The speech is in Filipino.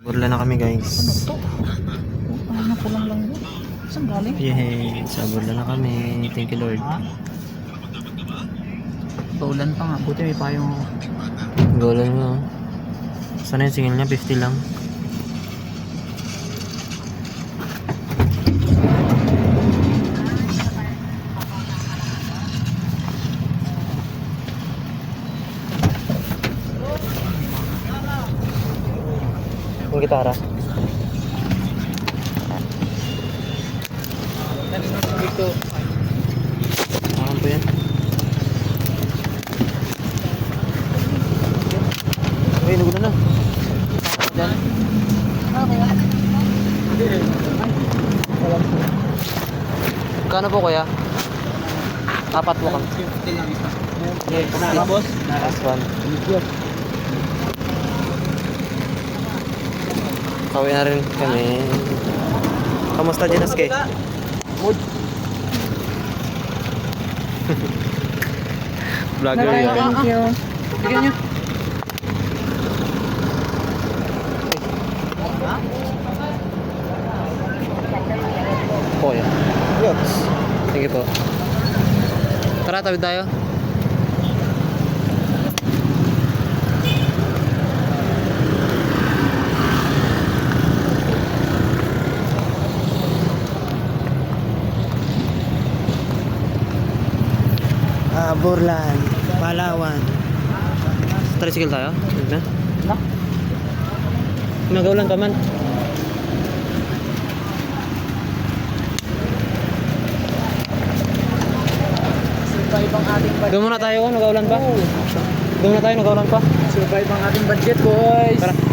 Burla na kami guys. Ano to? Ano ko lang yun? Saan galing? Yay, sa Burla na kami. Thank you Lord. Ha? Paulan pa nga. Buti may payong ako. Golan mo. Sana yung singil niya? 50 lang. Yung gitara. Dito. Ano po yan? Okay, nagulo na. Diyan. Kano po kuya? Apat po kami. 50 lang isa. Yes. Nara, boss? Last one. Pauwi na rin kami. Kamusta dyan, Aske? Mood. Vlogger yan. Thank you. Bigyan nyo. Po yan. Sige po. Tara, tawid tayo. Burlan, Palawan. Tricycle tayo? Sige na. Nagaulan ka man. Survive ang ating budget. Doon muna tayo, nagaulan pa. Doon muna tayo, nagaulan pa. Survive ang ating budget, boys. Tara.